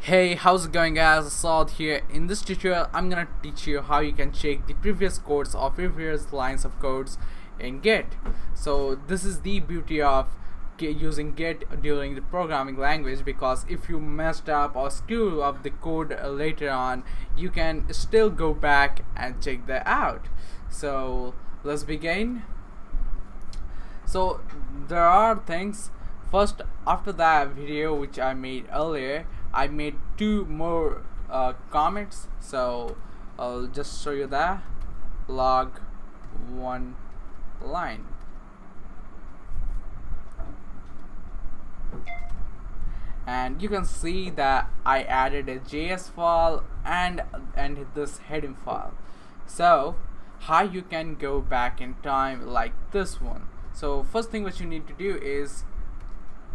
Hey, how's it going guys? Asad here. In this tutorial, I'm gonna teach you how you can check the previous codes or previous lines of codes in Git. So this is the beauty of using Git during the programming language, because if you messed up or screw up the code later on, you can still go back and check that out. So let's begin. So there are things. First, after that video which I made earlier, I made two more comments. So I'll just show you that. Log one line, and you can see that I added a JS file and this heading file. So how you can go back in time like this one. So first thing what you need to do is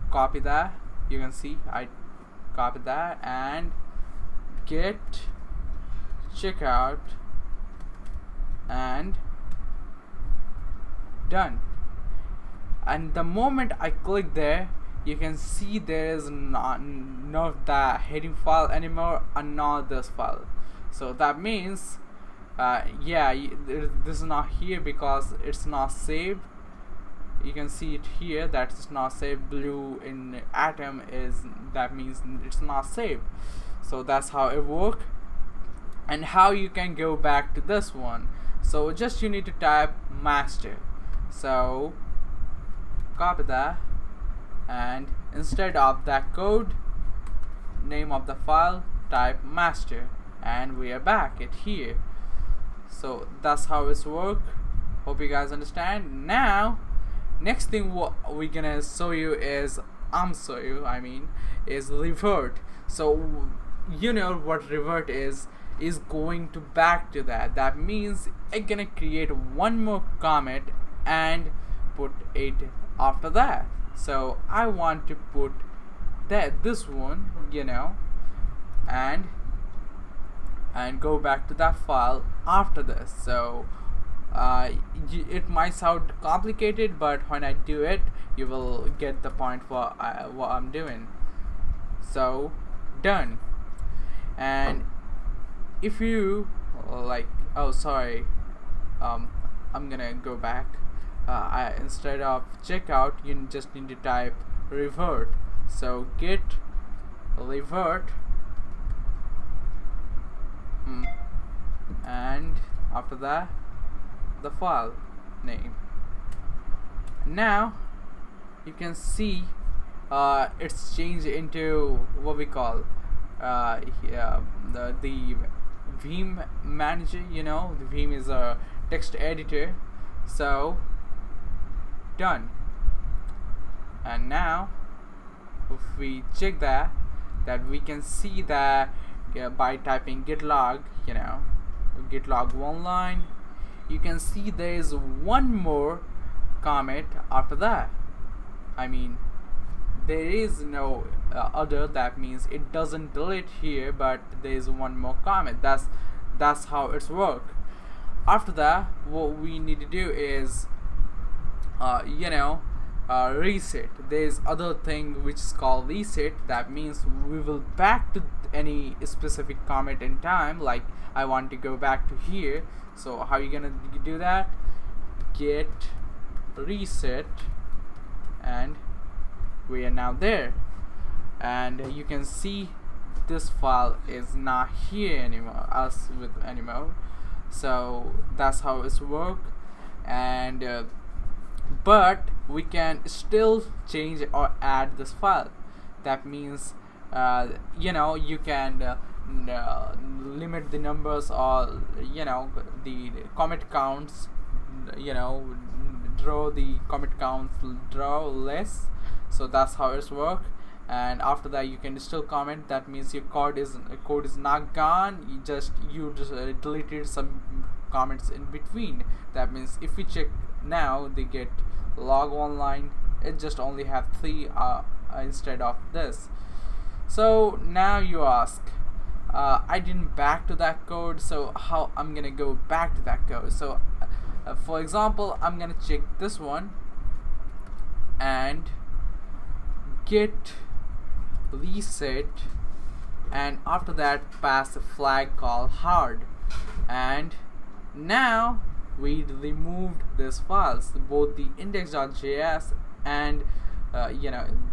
copy that. You can see I copied that and git checkout and done. And the moment I click there, you can see there is not the heading file anymore and not this file. So that means this is not here because it's not saved. You can see it here that it's not saved. Blue in atom is, that means it's not saved. So that's how it works. And how you can go back to this one. So just you need to type master. So copy that, and instead of that code name of the file, type master, and we are back it here. So that's how it's work. Hope you guys understand. Now next thing what we're gonna show you is is revert. So you know what revert is going to back to that. That means it's gonna create one more comment and put it after that. So I want to put this one, and go back to that file after this. So it might sound complicated, but when I do it, you will get the point for what I'm doing. So done. And if you I'm gonna go back. Instead of checkout, you just need to type revert. So git revert, and after that the file name. Now you can see it's changed into what we call the Vim manager. The Vim is a text editor. So done. And now if we check that we can see that by typing git log one line, you can see there is one more comment after that. There is no other. That means it doesn't delete here, but there is one more comment. That's how it's work. After that, what we need to do is reset. There's other thing which is called reset. That means we will back to any specific comment in time. Like I want to go back to here. So how you gonna do that? Git reset, and we are now there. And you can see this file is not here anymore, so that's how it's work. And but we can still change or add this file. That means you can limit the numbers, or the comment counts, draw the comment counts, draw less. So that's how it's work. And after that, you can still comment. That means your code is not gone. You just deleted some comments in between. That means if we check now, they get log one line, it just only have 3 instead of this. So now you ask, I didn't back to that code, so how I'm gonna go back to that code? So for example, I'm gonna check this one and git reset and after that pass a flag called hard. And now we removed this files, both the index.js and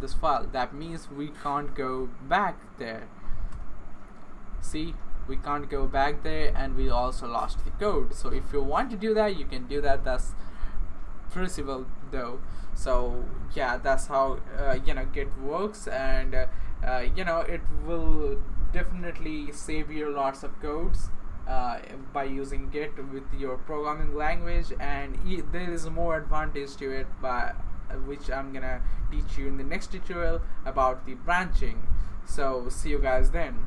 this file. That means we can't go back there. See, we can't go back there, and we also lost the code. So if you want to do that, you can do that. That's pretty simple though. So yeah, that's how Git works, and it will definitely save you lots of codes by using Git with your programming language. And there is more advantage to it, by which I'm gonna teach you in the next tutorial about the branching. So see you guys then.